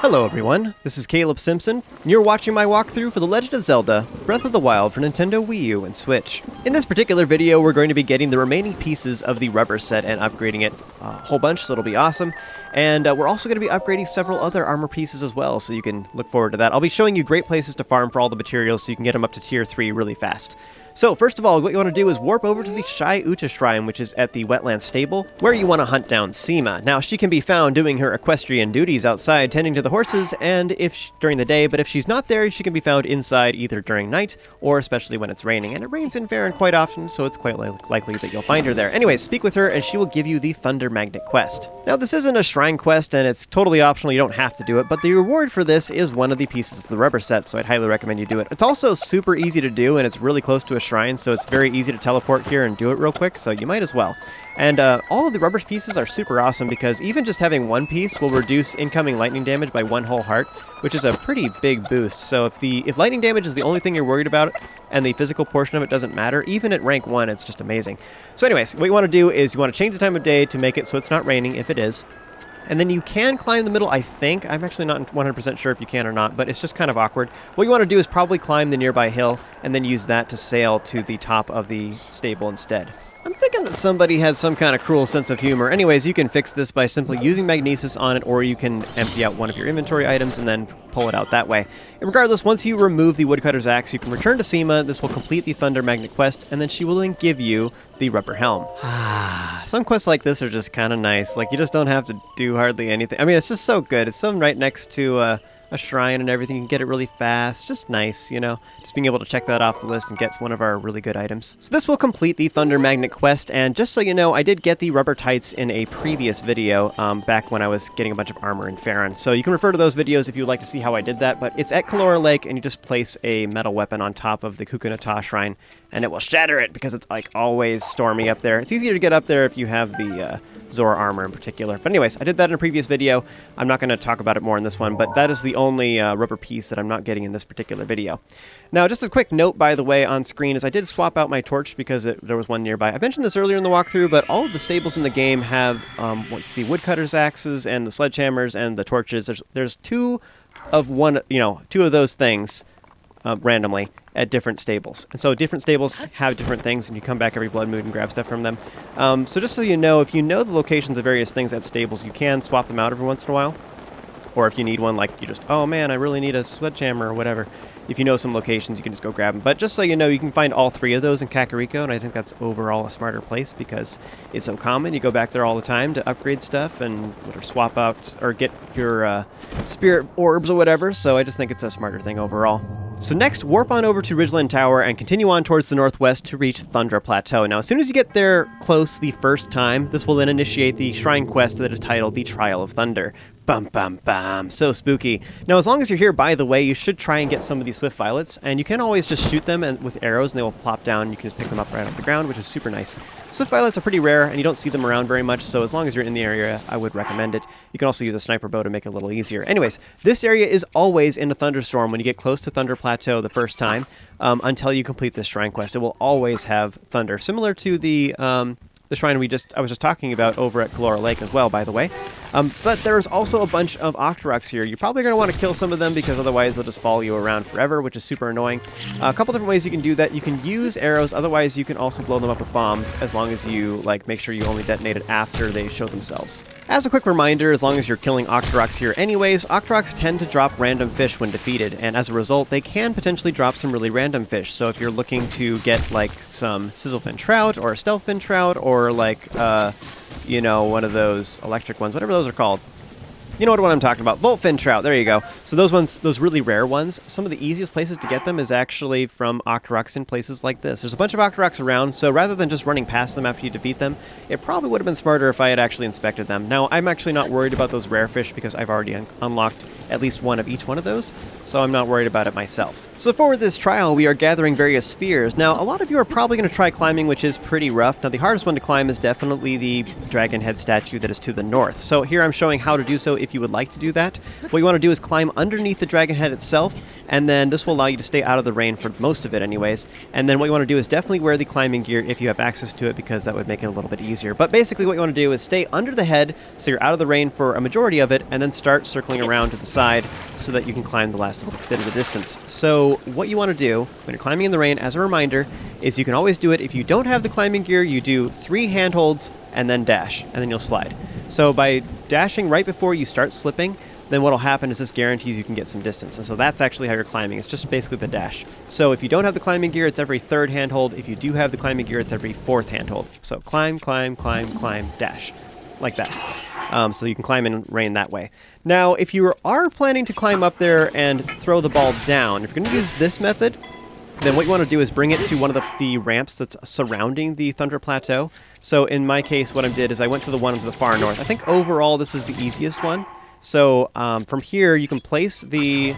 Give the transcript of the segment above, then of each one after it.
Hello everyone, this is Caleb Simpson, and you're watching my walkthrough for The Legend of Zelda, Breath of the Wild for Nintendo Wii U and Switch. In this particular video, we're going to be getting the remaining pieces of the rubber set and upgrading it a whole bunch, so it'll be awesome. And we're also going to be upgrading several other armor pieces as well, so you can look forward to that. I'll be showing you great places to farm for all the materials so you can get them up to tier 3 really fast. So first of all, what you want to do is warp over to the Shai Uta Shrine, which is at the Wetland Stable, where you want to hunt down Seema. Now, she can be found doing her equestrian duties outside, tending to the horses, and during the day, but if she's not there, she can be found inside either during night, or especially when it's raining. And it rains in Faron quite often, so it's quite likely that you'll find her there. Anyways, speak with her, and she will give you the Thunder Magnet quest. Now, this isn't a shrine quest, and it's totally optional, you don't have to do it, but the reward for this is one of the pieces of the rubber set, so I'd highly recommend you do it. It's also super easy to do, and it's really close to a shrine, so it's very easy to teleport here and do it real quick, so you might as well. And all of the rubber pieces are super awesome because even just having one piece will reduce incoming lightning damage by 1 whole heart, which is a pretty big boost. So if lightning damage is the only thing you're worried about and the physical portion of it doesn't matter, even at rank 1, it's just amazing. So anyways, what you want to do is you want to change the time of day to make it so it's not raining if it is. And then you can climb the middle, I think. I'm actually not 100% sure if you can or not, but it's just kind of awkward. What you want to do is probably climb the nearby hill and then use that to sail to the top of the stable instead. I'm thinking that somebody had some kind of cruel sense of humor. Anyways, you can fix this by simply using magnesis on it, or you can empty out one of your inventory items and then pull it out that way. And regardless, once you remove the woodcutter's axe, you can return to Seema. This will complete the Thunder Magnet quest, and then she will then give you the rubber helm. Some quests like this are just kind of nice. Like, you just don't have to do hardly anything. I mean, it's just so good. It's so right next to a shrine and everything. You can get it really fast. Just nice, you know, just being able to check that off the list and get one of our really good items. So this will complete the Thunder Magnet quest, and just so you know, I did get the rubber tights in a previous video back when I was getting a bunch of armor in Faron. So you can refer to those videos if you'd like to see how I did that, but it's at Kalora Lake, and you just place a metal weapon on top of the Kukunata Shrine, and it will shatter it because it's like always stormy up there. It's easier to get up there if you have the Zora armor in particular. But anyways, I did that in a previous video. I'm not going to talk about it more in this one, but that is the only rubber piece that I'm not getting in this particular video. Now, just a quick note, by the way, on screen is I did swap out my torch because there was one nearby. I mentioned this earlier in the walkthrough, but all of the stables in the game have the woodcutter's axes and the sledgehammers and the torches. There's two of those things randomly at different stables. And so different stables have different things, and you come back every blood moon and grab stuff from them. So just so you know, if you know the locations of various things at stables, you can swap them out every once in a while. Or if you need one, like you just, oh man, I really need a sledgehammer or whatever. If you know some locations, you can just go grab them. But just so you know, you can find all 3 of those in Kakariko, and I think that's overall a smarter place because it's so common. You go back there all the time to upgrade stuff and swap out or get your spirit orbs or whatever. So I just think it's a smarter thing overall. So next, warp on over to Ridgeland Tower and continue on towards the northwest to reach Thundra Plateau. Now, as soon as you get there close the first time, this will then initiate the shrine quest that is titled The Trial of Thunder. Bum, bum, bum. So spooky. Now, as long as you're here, by the way, you should try and get some of these swift violets, and you can always just shoot them with arrows, and they will plop down. You can just pick them up right off the ground, which is super nice. Swift violets are pretty rare, and you don't see them around very much, so as long as you're in the area, I would recommend it. You can also use a sniper bow to make it a little easier. Anyways, this area is always in a thunderstorm when you get close to Thundra Plateau the first time, until you complete this shrine quest. It will always have thunder, similar to the shrine I was just talking about over at Kalora Lake as well, by the way. But there's also a bunch of Octoroks here. You're probably going to want to kill some of them because otherwise they'll just follow you around forever, which is super annoying. A couple different ways you can do that. You can use arrows, otherwise you can also blow them up with bombs, as long as you make sure you only detonate it after they show themselves. As a quick reminder, as long as you're killing Octoroks here anyways, Octoroks tend to drop random fish when defeated, and as a result, they can potentially drop some really random fish. So if you're looking to get some sizzlefin trout or a stealthfin trout or one of those electric ones, whatever those are called. You know what I'm talking about. Voltfin trout, there you go. So those ones, those really rare ones, some of the easiest places to get them is actually from Octoroks in places like this. There's a bunch of Octoroks around, so rather than just running past them after you defeat them, it probably would have been smarter if I had actually inspected them. Now, I'm actually not worried about those rare fish because I've already unlocked at least one of each one of those, so I'm not worried about it myself. So for this trial, we are gathering various spheres. Now, a lot of you are probably going to try climbing, which is pretty rough. Now, the hardest one to climb is definitely the dragon head statue that is to the north. So here I'm showing how to do so if you would like to do that. What you want to do is climb underneath the dragon head itself, and then this will allow you to stay out of the rain for most of it anyways. And then what you want to do is definitely wear the climbing gear if you have access to it, because that would make it a little bit easier. But basically what you want to do is stay under the head so you're out of the rain for a majority of it, and then start circling around to the side so that you can climb the last little bit of the distance. So what you want to do when you're climbing in the rain, as a reminder, is you can always do it. If you don't have the climbing gear, you do 3 handholds and then dash, and then you'll slide. So by dashing right before you start slipping, then what will happen is this guarantees you can get some distance. And so that's actually how you're climbing. It's just basically the dash. So if you don't have the climbing gear, it's every 3rd handhold. If you do have the climbing gear, it's every 4th handhold. So climb, climb, climb, climb, dash. Like that. So you can climb in rain that way. Now, if you are planning to climb up there and throw the ball down, if you're going to use this method, then what you want to do is bring it to one of the ramps that's surrounding the Thundra Plateau. So in my case, what I did is I went to the one to the far north. I think overall this is the easiest one. So from here, you can place the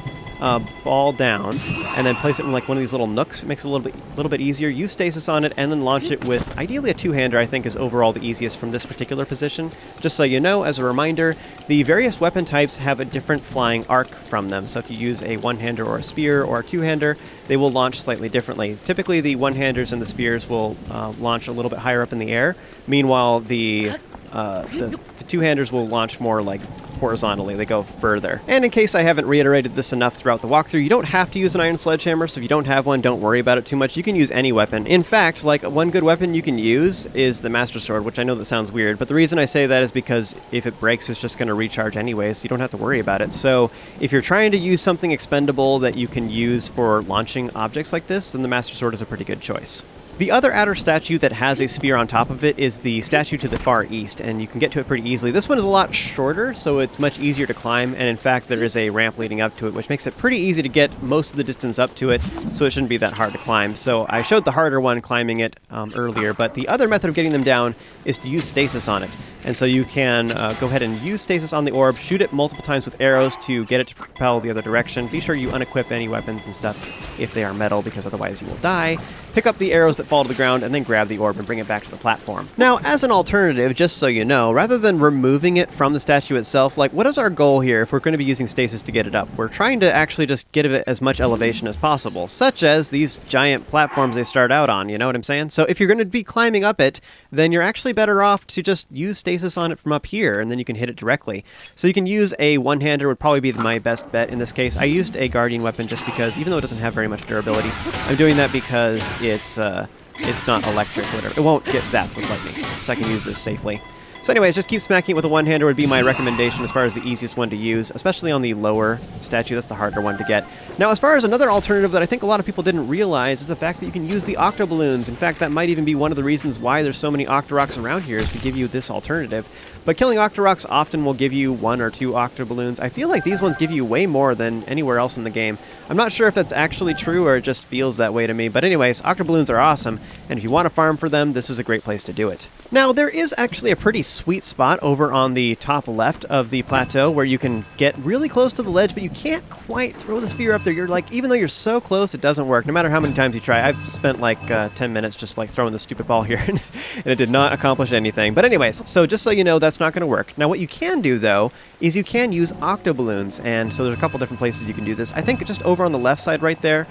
ball down and then place it in like one of these little nooks. It makes it a little bit easier. Use stasis on it and then launch it with ideally a 2-hander. I think is overall the easiest from this particular position. Just so you know, as a reminder, the various weapon types have a different flying arc from them. So if you use a 1-hander or a spear or a 2-hander, they will launch slightly differently. Typically, the 1-handers and the spears will launch a little bit higher up in the air. Meanwhile, the 2-handers will launch more like horizontally. They go further. And in case I haven't reiterated this enough throughout the walkthrough, you don't have to use an iron sledgehammer, so if you don't have one, don't worry about it too much. You can use any weapon. In fact, like one good weapon you can use is the Master Sword, which I know that sounds weird, but the reason I say that is because if it breaks, it's just going to recharge anyway, so you don't have to worry about it. So if you're trying to use something expendable that you can use for launching objects like this, then the Master Sword is a pretty good choice. The other outer statue that has a sphere on top of it is the statue to the far east, and you can get to it pretty easily. This one is a lot shorter, so it's much easier to climb, and in fact there is a ramp leading up to it, which makes it pretty easy to get most of the distance up to it, so it shouldn't be that hard to climb. So I showed the harder one climbing it earlier, but the other method of getting them down is to use stasis on it. And so you can go ahead and use stasis on the orb, shoot it multiple times with arrows to get it to propel the other direction. Be sure you unequip any weapons and stuff if they are metal, because otherwise you will die. Pick up the arrows that fall to the ground, and then grab the orb and bring it back to the platform. Now, as an alternative, just so you know, rather than removing it from the statue itself, like, what is our goal here if we're going to be using stasis to get it up? We're trying to actually just get it as much elevation as possible, such as these giant platforms they start out on, you know what I'm saying? So if you're going to be climbing up it, then you're actually better off to just use stasis on it from up here, and then you can hit it directly. So you can use a 1-hander would probably be my best bet in this case. I used a guardian weapon just because, even though it doesn't have very much durability, I'm doing that because it's not electric, whatever. It won't get zapped with lightning, so I can use this safely. So anyways, just keep smacking it with a 1-hander would be my recommendation as far as the easiest one to use, especially on the lower statue. That's the harder one to get. Now, as far as another alternative that I think a lot of people didn't realize is the fact that you can use the octoballoons. In fact, that might even be one of the reasons why there's so many octorocks around here, is to give you this alternative. But killing octorocks often will give you 1 or 2 octoballoons. I feel like these ones give you way more than anywhere else in the game. I'm not sure if that's actually true or it just feels that way to me. But anyways, octoballoons are awesome, and if you want to farm for them, this is a great place to do it. Now, there is actually a pretty sweet spot over on the top left of the plateau where you can get really close to the ledge, but you can't quite throw the sphere up there. You're like, even though you're so close, it doesn't work, no matter how many times you try. I've spent like 10 minutes just like throwing the stupid ball here, and it did not accomplish anything. But anyways, so just so you know, that's not going to work. Now, what you can do, though, is you can use octoballoons, and so there's a couple different places you can do this. I think just over on the left side right there,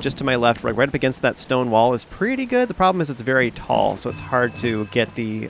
just to my left, right up against that stone wall is pretty good. The problem is it's very tall, so it's hard to get the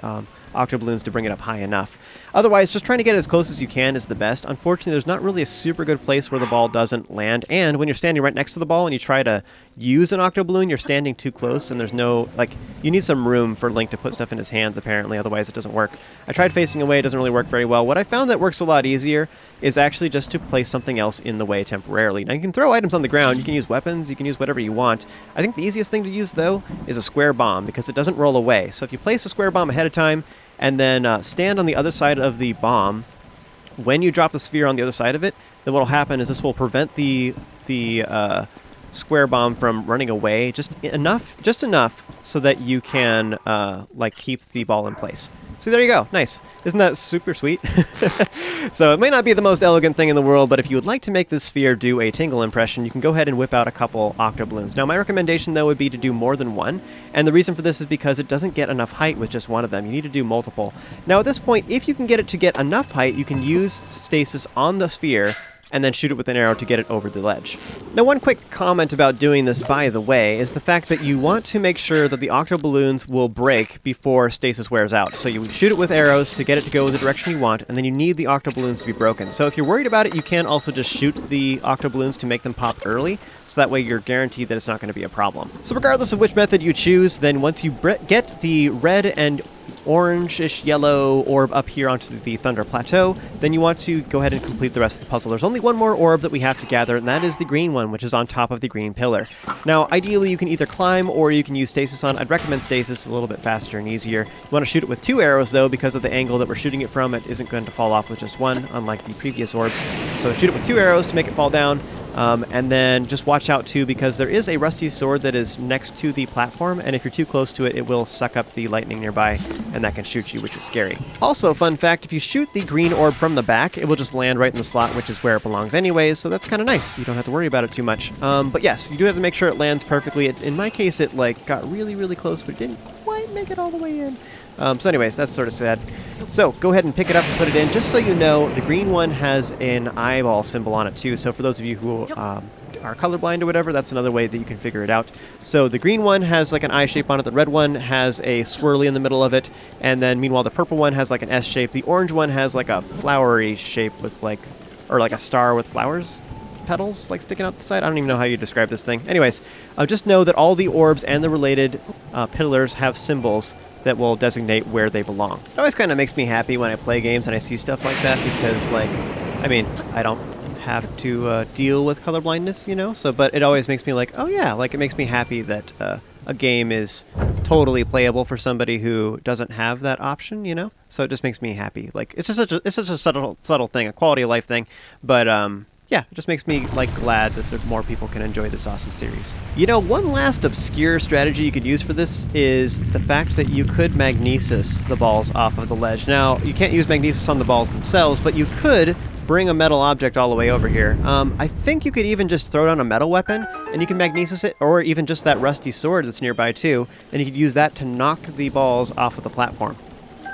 octoballoons to bring it up high enough. Otherwise, just trying to get as close as you can is the best. Unfortunately, there's not really a super good place where the ball doesn't land, and when you're standing right next to the ball and you try to use an octoballoon, you're standing too close, and there's no, like, you need some room for Link to put stuff in his hands, apparently, otherwise it doesn't work. I tried facing away, it doesn't really work very well. What I found that works a lot easier is actually just to place something else in the way temporarily. Now, you can throw items on the ground, you can use weapons, you can use whatever you want. I think the easiest thing to use, though, is a square bomb, because it doesn't roll away. So if you place a square bomb ahead of time, and then stand on the other side of the bomb, when you drop the sphere on the other side of it, then what will happen is this will prevent the square bomb from running away, just enough so that you can like keep the ball in place. So there you go. Nice. Isn't that super sweet? So it may not be the most elegant thing in the world, but if you would like to make this sphere do a tingle impression, you can go ahead and whip out a couple octoballoons. Now my recommendation though would be to do more than one, and the reason for this is because it doesn't get enough height with just one of them. You need to do multiple. Now at this point, if you can get it to get enough height, you can use stasis on the sphere and then shoot it with an arrow to get it over the ledge. Now one quick comment about doing this, by the way, is the fact that you want to make sure that the octoballoons will break before stasis wears out. So you shoot it with arrows to get it to go the direction you want, and then you need the octoballoons to be broken. So if you're worried about it, you can also just shoot the octoballoons to make them pop early, so that way you're guaranteed that it's not going to be a problem. So regardless of which method you choose, then once you get the red and orange-ish yellow orb up here onto the Thundra Plateau, then you want to go ahead and complete the rest of the puzzle. There's only one more orb that we have to gather, and that is the green one, which is on top of the green pillar. Now, ideally, you can either climb or you can use stasis on. I'd recommend stasis, a little bit faster and easier. You want to shoot it with 2 arrows, though, because of the angle that we're shooting it from. It isn't going to fall off with just one, unlike the previous orbs. So shoot it with 2 arrows to make it fall down. And then just watch out too, because there is a rusty sword that is next to the platform, and if you're too close to it, it will suck up the lightning nearby, and that can shoot you, which is scary. Also, fun fact, if you shoot the green orb from the back, it will just land right in the slot, which is where it belongs anyways, so that's kind of nice. You don't have to worry about it too much. But yes, you do have to make sure it lands perfectly. In my case, it like got really, really close, but it didn't quite make it all the way in. So anyways, that's sort of sad. So go ahead and pick it up and put it in. Just so you know, the green one has an eyeball symbol on it too. So for those of you who are colorblind or whatever, that's another way that you can figure it out. So the green one has like an eye shape on it. The red one has a swirly in the middle of it. And then meanwhile, the purple one has like an S shape. The orange one has like a flowery shape with like, or like a star with flowers. Petals like sticking out the side. I don't even know how you describe this thing. Anyways, just know that all the orbs and the related pillars have symbols that will designate where they belong. It always kind of makes me happy when I play games and I see stuff like that, because like, I mean, I don't have to deal with colorblindness, you know, so, but it always makes me like, oh yeah, like it makes me happy that a game is totally playable for somebody who doesn't have that option, you know, so it just makes me happy. Like, it's just such a subtle thing, a quality of life thing, but yeah, it just makes me like glad that more people can enjoy this awesome series. You know, one last obscure strategy you could use for this is the fact that you could magnesis the balls off of the ledge. Now, you can't use magnesis on the balls themselves, but you could bring a metal object all the way over here. I think you could even just throw down a metal weapon and you can magnesis it, or even just that rusty sword that's nearby too, and you could use that to knock the balls off of the platform.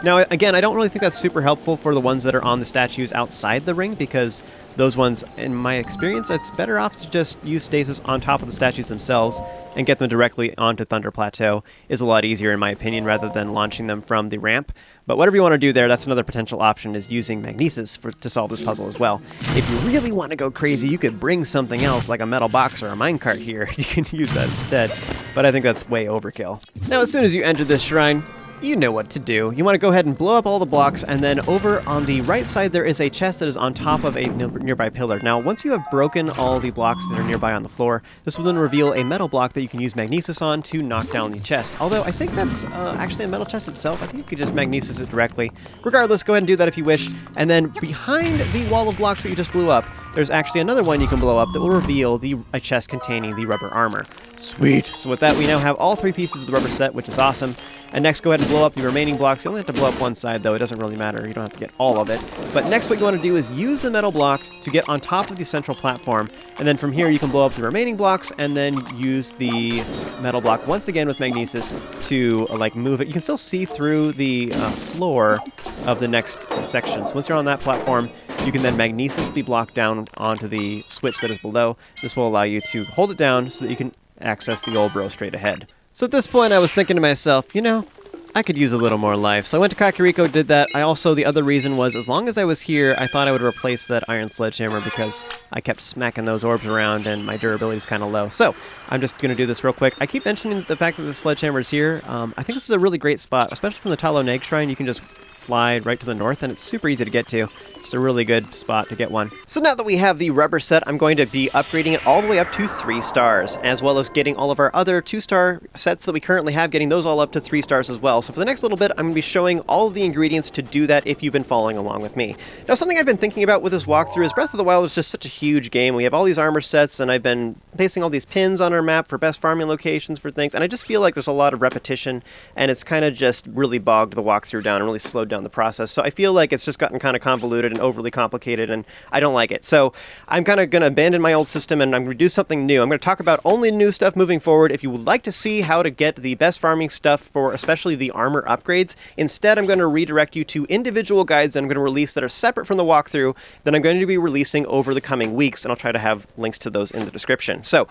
Now, again, I don't really think that's super helpful for the ones that are on the statues outside the ring, because those ones, in my experience, it's better off to just use stasis on top of the statues themselves and get them directly onto Thundra Plateau. Is a lot easier, in my opinion, rather than launching them from the ramp. But whatever you want to do there, that's another potential option, is using magnesis to solve this puzzle as well. If you really want to go crazy, you could bring something else, like a metal box or a minecart here. You can use that instead, but I think that's way overkill. Now, as soon as you enter this shrine, you know what to do. You want to go ahead and blow up all the blocks, and then over on the right side there is a chest that is on top of a nearby pillar. Now, once you have broken all the blocks that are nearby on the floor, this will then reveal a metal block that you can use magnesis on to knock down the chest. Although I think that's actually a metal chest itself. I think you could just magnesis it directly. Regardless, go ahead and do that if you wish. And then behind the wall of blocks that you just blew up, there's actually another one you can blow up that will reveal a chest containing the rubber armor. Sweet! So with that, we now have all 3 pieces of the rubber set, which is awesome. And next, go ahead and blow up the remaining blocks. You only have to blow up one side, though. It doesn't really matter. You don't have to get all of it. But next, what you want to do is use the metal block to get on top of the central platform. And then from here, you can blow up the remaining blocks and then use the metal block once again with magnesis to like move it. You can still see through the floor of the next section. So once you're on that platform, you can then magnesis the block down onto the switch that is below. This will allow you to hold it down so that you can access the old bro straight ahead. So at this point, I was thinking to myself, you know, I could use a little more life. So I went to Kakariko, did that. The other reason was, as long as I was here, I thought I would replace that iron sledgehammer because I kept smacking those orbs around and my durability is kind of low. So I'm just going to do this real quick. I keep mentioning the fact that the sledgehammer is here. I think this is a really great spot, especially from the Talo Neg Shrine. You can just fly right to the north, and it's super easy to get to. Just a really good spot to get one. So now that we have the rubber set, I'm going to be upgrading it all the way up to 3 stars, as well as getting all of our other 2-star sets that we currently have, getting those all up to 3 stars as well. So for the next little bit, I'm going to be showing all of the ingredients to do that if you've been following along with me. Now, something I've been thinking about with this walkthrough is Breath of the Wild is just such a huge game. We have all these armor sets, and I've been placing all these pins on our map for best farming locations for things, and I just feel like there's a lot of repetition, and it's kind of just really bogged the walkthrough down and really slowed down the process. So I feel like it's just gotten kind of convoluted and overly complicated, and I don't like it. So I'm kind of going to abandon my old system, and I'm going to do something new. I'm going to talk about only new stuff moving forward. If you would like to see how to get the best farming stuff for especially the armor upgrades, instead I'm going to redirect you to individual guides that I'm going to release that are separate from the walkthrough that I'm going to be releasing over the coming weeks, and I'll try to have links to those in the description. So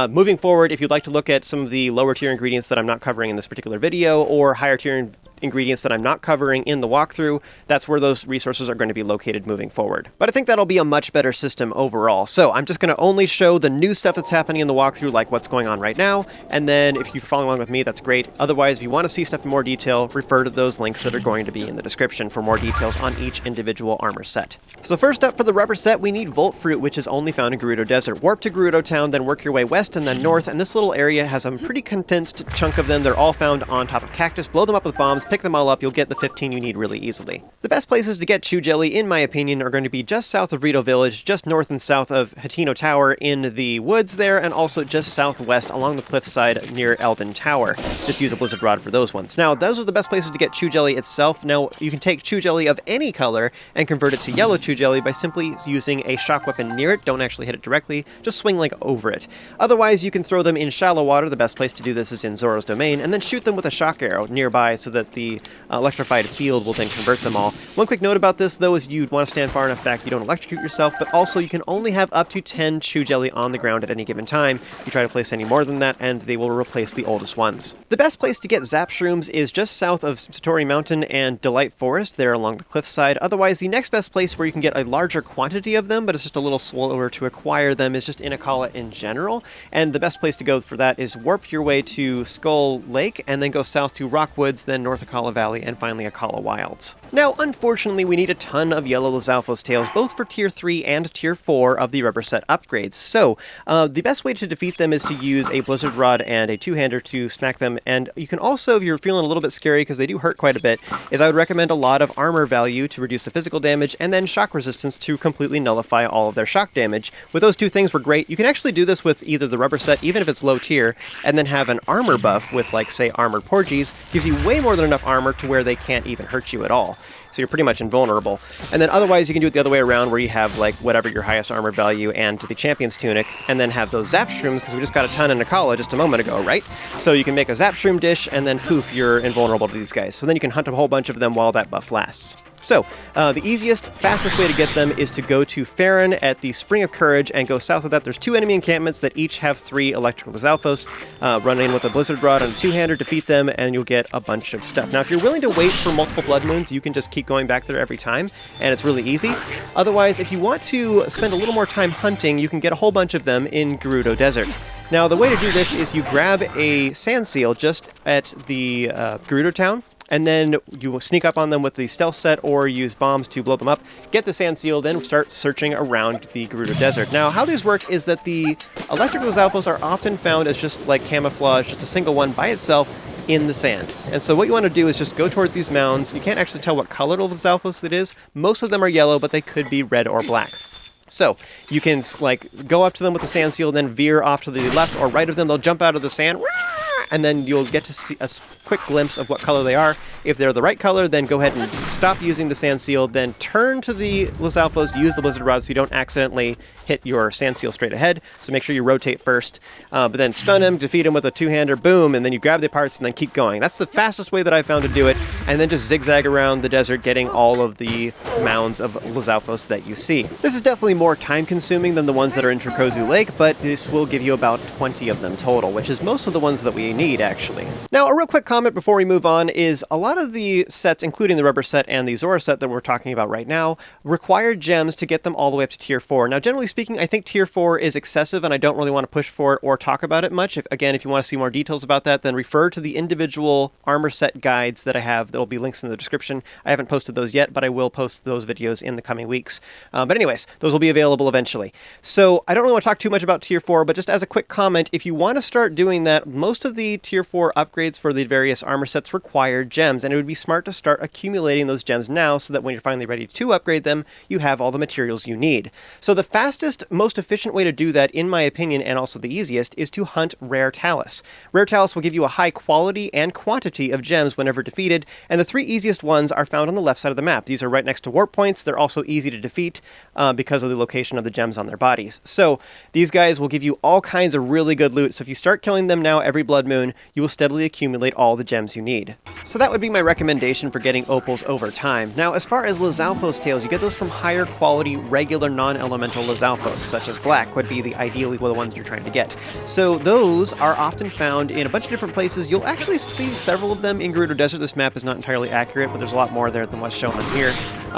moving forward, if you'd like to look at some of the lower tier ingredients that I'm not covering in this particular video, or higher tier ingredients that I'm not covering in the walkthrough, that's where those resources are going to be located moving forward. But I think that'll be a much better system overall. So I'm just going to only show the new stuff that's happening in the walkthrough, like what's going on right now, and then if you're following along with me, that's great. Otherwise, if you want to see stuff in more detail, refer to those links that are going to be in the description for more details on each individual armor set. So first up for the rubber set, we need Volt Fruit, which is only found in Gerudo Desert. Warp to Gerudo Town, then work your way west and then north, and this little area has a pretty condensed chunk of them. They're all found on top of cactus. Blow them up with bombs, pick them all up, you'll get the 15 you need really easily. The best places to get Chew Jelly, in my opinion, are going to be just south of Rito Village, just north and south of Hatino Tower in the woods there, and also just southwest along the cliffside near Elven Tower. Just use a Blizzard Rod for those ones. Now, those are the best places to get Chew Jelly itself. Now, you can take Chew Jelly of any color and convert it to yellow Chew Jelly by simply using a shock weapon near it. Don't actually hit it directly, just swing like over it. Otherwise, you can throw them in shallow water. The best place to do this is in Zoro's domain, and then shoot them with a shock arrow nearby so that the electrified field will then convert them all. One quick note about this, though, is you'd want to stand far enough back you don't electrocute yourself, but also you can only have up to 10 Chew Jelly on the ground at any given time. You try to place any more than that, and they will replace the oldest ones. The best place to get Zap Shrooms is just south of Satori Mountain and Delight Forest, there along the cliffside. Otherwise, the next best place where you can get a larger quantity of them, but it's just a little slower to acquire them, is just in Akala in general, and the best place to go for that is warp your way to Skull Lake, and then go south to Rockwoods, then North Akala Valley, and finally Akala Wilds. Now, unfortunately, we need a ton of yellow Lizalfos tails, both for Tier 3 and Tier 4 of the rubber set upgrades. So, the best way to defeat them is to use a Blizzard Rod and a two-hander to smack them, and you can also, if you're feeling a little bit scary, because they do hurt quite a bit, is I would recommend a lot of armor value to reduce the physical damage, and then shock resistance to completely nullify all of their shock damage. With those two things, we're great. You can actually do this with either the rubber set, even if it's low tier, and then have an armor buff with, like, say, Armored Porgies. Gives you way more than enough armor to where they can't even hurt you at all. So you're pretty much invulnerable. And then otherwise you can do it the other way around, where you have like whatever your highest armor value and the Champion's Tunic, and then have those Zap Shrooms, because we just got a ton in Akala just a moment ago, right? So you can make a Zap Shroom dish, and then poof, you're invulnerable to these guys. So then you can hunt a whole bunch of them while that buff lasts. So, the easiest, fastest way to get them is to go to Farron at the Spring of Courage and go south of that. There's 2 enemy encampments that each have 3 electrical Lizalfos. Run in with a Blizzard Rod and a two-hander, defeat them, and you'll get a bunch of stuff. Now, if you're willing to wait for multiple Blood Moons, you can just keep going back there every time, and it's really easy. Otherwise, if you want to spend a little more time hunting, you can get a whole bunch of them in Gerudo Desert. Now, the way to do this is you grab a Sand Seal just at the Gerudo Town, and then you will sneak up on them with the stealth set or use bombs to blow them up, get the Sand Seal, then start searching around the Gerudo Desert. Now, how these work is that the electrical Lizalfos are often found as just like camouflage, just a single one by itself in the sand. And so what you want to do is just go towards these mounds. You can't actually tell what color of Lizalfos it is. Most of them are yellow, but they could be red or black. So you can like go up to them with the Sand Seal, then veer off to the left or right of them. They'll jump out of the sand, and then you'll get to see a quick glimpse of what color they are. If they're the right color, then go ahead and stop using the Sand Seal, then turn to the Lizalfos, use the Blizzard Rod so you don't accidentally hit your Sand Seal straight ahead. So make sure you rotate first, but then stun him, defeat him with a two-hander, boom, and then you grab the parts and then keep going. That's the fastest way that I found to do it, and then just zigzag around the desert getting all of the mounds of Lizalfos that you see. This is definitely more time-consuming than the ones that are in Turkozu Lake, but this will give you about 20 of them total, which is most of the ones that we you need, actually. Now, a real quick comment before we move on is a lot of the sets, including the rubber set and the Zora set that we're talking about right now, require gems to get them all the way up to tier 4. Now, generally speaking, I think tier 4 is excessive and I don't really want to push for it or talk about it much. If you want to see more details about that, then refer to the individual armor set guides that I have. There'll be links in the description. I haven't posted those yet, but I will post those videos in the coming weeks. But anyways, those will be available eventually. So I don't really want to talk too much about tier 4, but just as a quick comment, if you want to start doing that, most of the tier 4 upgrades for the various armor sets require gems, and it would be smart to start accumulating those gems now so that when you're finally ready to upgrade them, you have all the materials you need. So the fastest, most efficient way to do that, in my opinion, and also the easiest, is to hunt Rare Talus. Rare Talus will give you a high quality and quantity of gems whenever defeated, and the 3 easiest ones are found on the left side of the map. These are right next to warp points. They're also easy to defeat because of the location of the gems on their bodies. So these guys will give you all kinds of really good loot, so if you start killing them now every blood moon, you will steadily accumulate all the gems you need. So that would be my recommendation for getting opals over time. Now, as far as Lizalfos tails, you get those from higher quality, regular non-elemental Lizalfos, such as black would be ideally the ones you're trying to get. So those are often found in a bunch of different places. You'll actually see several of them in Gerudo Desert. This map is not entirely accurate, but there's a lot more there than what's shown on here.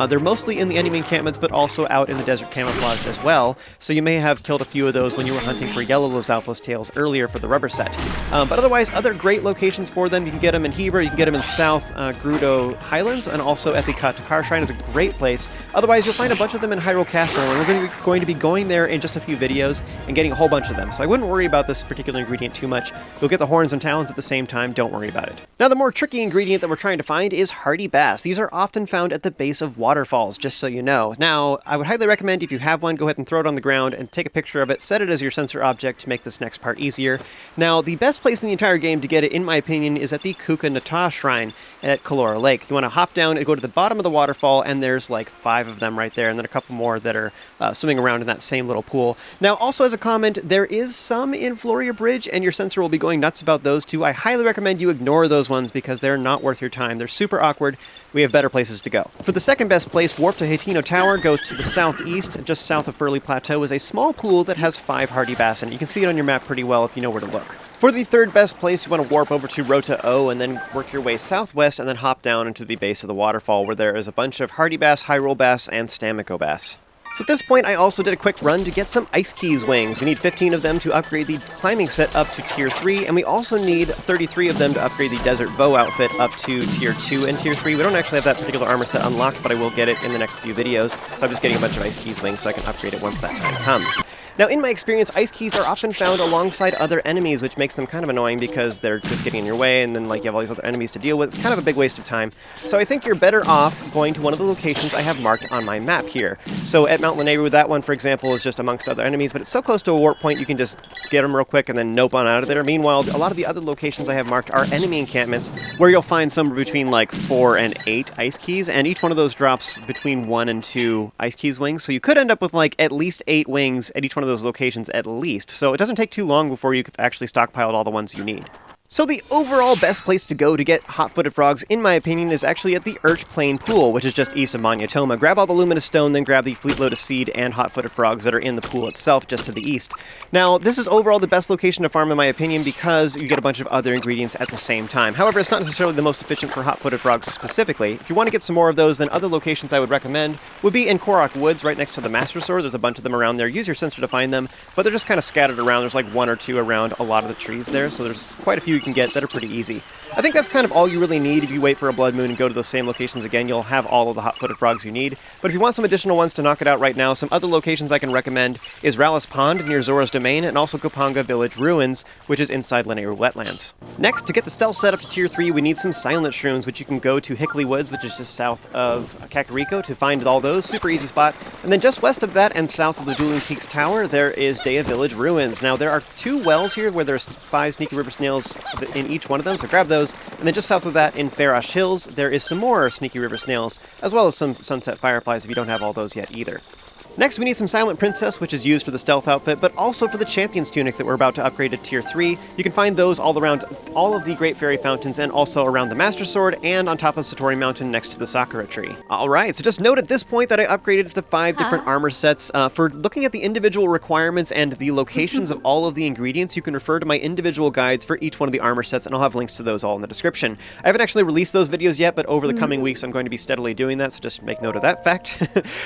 They're mostly in the enemy encampments, but also out in the desert camouflage as well. So you may have killed a few of those when you were hunting for yellow Lizalfos tails earlier for the rubber set. But otherwise, other great locations for them. You can get them in Heber, you can get them in South Gerudo Highlands, and also at the Katakar Shrine is a great place. Otherwise, you'll find a bunch of them in Hyrule Castle, and we're going to be going there in just a few videos and getting a whole bunch of them. So I wouldn't worry about this particular ingredient too much. You'll get the horns and talons at the same time, don't worry about it. Now, the more tricky ingredient that we're trying to find is hardy bass. These are often found at the base of waterfalls, just so you know. Now, I would highly recommend if you have one, go ahead and throw it on the ground and take a picture of it, set it as your sensor object to make this next part easier. Now, the best place in the entire game to get it, in my opinion, is at the Kuka Nata Shrine at Kalora Lake. You want to hop down and go to the bottom of the waterfall, and there's like 5 of them right there, and then a couple more that are swimming around in that same little pool. Now, also as a comment, there is some in Floria Bridge, and your sensor will be going nuts about those too. I highly recommend you ignore those ones because they're not worth your time. They're super awkward. We have better places to go. For the second best place, warp to Hitino Tower, go to the southeast, just south of Furley Plateau, is a small pool that has 5 hardy bass in it. You can see it on your map pretty well if you know where to look. For the third best place, you want to warp over to Rota O and then work your way southwest and then hop down into the base of the waterfall where there is a bunch of hardy bass, hyrule bass, and stamiko bass. So at this point, I also did a quick run to get some Ice Keys wings. We need 15 of them to upgrade the climbing set up to tier 3, and we also need 33 of them to upgrade the Desert Bow outfit up to tier 2 and tier 3. We don't actually have that particular armor set unlocked, but I will get it in the next few videos. So I'm just getting a bunch of Ice Keys wings so I can upgrade it once that time comes. Now, in my experience, Ice Keys are often found alongside other enemies, which makes them kind of annoying because they're just getting in your way, and then like you have all these other enemies to deal with. It's kind of a big waste of time. So I think you're better off going to one of the locations I have marked on my map here. So at Mount Lanayru, that one, for example, is just amongst other enemies, but it's so close to a warp point you can just get them real quick and then nope on out of there. Meanwhile, a lot of the other locations I have marked are enemy encampments where you'll find somewhere between like 4 and 8 Ice Keys, and each one of those drops between 1 and 2 Ice Keys wings. So you could end up with like at least 8 wings at each one of those locations at least, so it doesn't take too long before you've actually stockpiled all the ones you need. So the overall best place to go to get hot-footed frogs, in my opinion, is actually at the Urch Plain Pool, which is just east of Monyatoma. Grab all the Luminous Stone, then grab the Fleet Lotus Seed and hot-footed frogs that are in the pool itself, just to the east. Now, this is overall the best location to farm, in my opinion, because you get a bunch of other ingredients at the same time. However, it's not necessarily the most efficient for hot-footed frogs specifically. If you want to get some more of those, then other locations I would recommend would be in Korok Woods, right next to the Master Sword. There's a bunch of them around there. Use your sensor to find them, but they're just kind of scattered around. There's like 1 or 2 around a lot of the trees there, so there's quite a few you can get that are pretty easy. I think that's kind of all you really need. If you wait for a blood moon and go to those same locations again, you'll have all of the hot-footed frogs you need. But if you want some additional ones to knock it out right now, some other locations I can recommend is Rallis Pond near Zora's Domain, and also Kopanga Village Ruins, which is inside Lanayru Wetlands. Next, to get the stealth set up to tier 3, we need some silent shrooms, which you can go to Hickley Woods, which is just south of Kakariko, to find all those. Super easy spot. And then just west of that and south of the Dueling Peaks Tower, there is Dea Village Ruins. Now, there are 2 wells here where there's 5 Sneaky River Snails in each one of them, so grab those. And then just south of that in Farash Hills, there is some more Sneaky River Snails, as well as some Sunset Fireflies if you don't have all those yet either. Next, we need some Silent Princess, which is used for the stealth outfit, but also for the Champion's Tunic that we're about to upgrade to Tier 3. You can find those all around all of the Great Fairy Fountains and also around the Master Sword and on top of Satori Mountain next to the Sakura Tree. Alright, so just note at this point that I upgraded the 5 different armor sets. For looking at the individual requirements and the locations of all of the ingredients, you can refer to my individual guides for each one of the armor sets, and I'll have links to those all in the description. I haven't actually released those videos yet, but over the coming weeks I'm going to be steadily doing that, so just make note of that fact.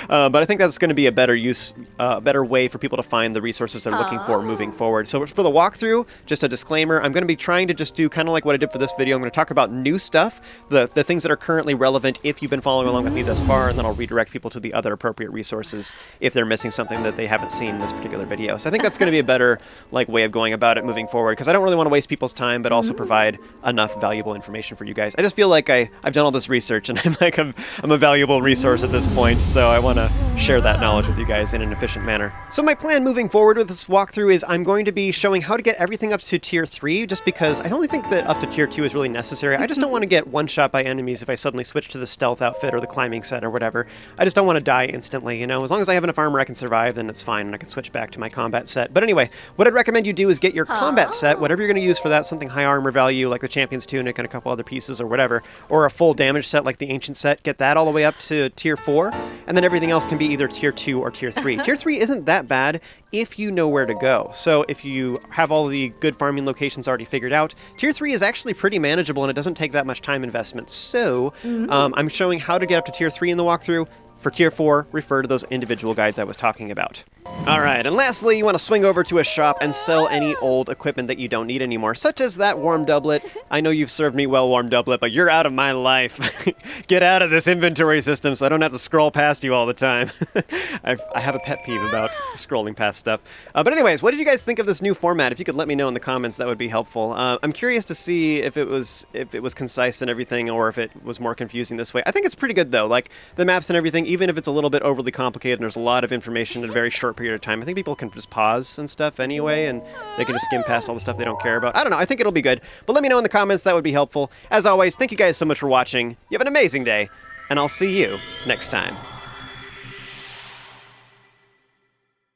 But I think that's going to be a better way for people to find the resources they're looking for moving forward. So for the walkthrough, just a disclaimer, I'm going to be trying to just do kind of like what I did for this video. I'm going to talk about new stuff, the things that are currently relevant if you've been following along with me thus far, and then I'll redirect people to the other appropriate resources if they're missing something that they haven't seen in this particular video. So I think that's going to be a better way of going about it moving forward, because I don't really want to waste people's time, but also provide enough valuable information for you guys. I just feel like I've done all this research, and I'm a valuable resource at this point, so I want to share that knowledge with you guys in an efficient manner. So my plan moving forward with this walkthrough is I'm going to be showing how to get everything up to Tier 3, just because I only think that up to Tier 2 is really necessary. I just don't want to get one-shot by enemies if I suddenly switch to the stealth outfit or the climbing set or whatever. I just don't want to die instantly, you know? As long as I have enough armor I can survive, then it's fine, and I can switch back to my combat set. But anyway, what I'd recommend you do is get your combat set, whatever you're going to use for that, something high armor value like the Champion's Tunic and a couple other pieces or whatever, or a full damage set like the Ancient set, get that all the way up to Tier 4, and then everything else can be either Tier 2 or Tier 3. Tier 3 isn't that bad if you know where to go. So if you have all the good farming locations already figured out, Tier 3 is actually pretty manageable and it doesn't take that much time investment. So I'm showing how to get up to Tier 3 in the walkthrough. For Tier 4, refer to those individual guides I was talking about. Alright, and lastly, you want to swing over to a shop and sell any old equipment that you don't need anymore, such as that warm doublet. I know you've served me well, warm doublet, but you're out of my life. Get out of this inventory system so I don't have to scroll past you all the time. I have a pet peeve about scrolling past stuff. But anyways, what did you guys think of this new format? If you could let me know in the comments, that would be helpful. I'm curious to see if it was concise and everything, or if it was more confusing this way. I think it's pretty good though, like the maps and everything, even if it's a little bit overly complicated and there's a lot of information in a very short period of time. I think people can just pause and stuff anyway, and they can just skim past all the stuff they don't care about. I don't know, I think it'll be good. But let me know in the comments, that would be helpful. As always, thank you guys so much for watching. You have an amazing day, and I'll see you next time.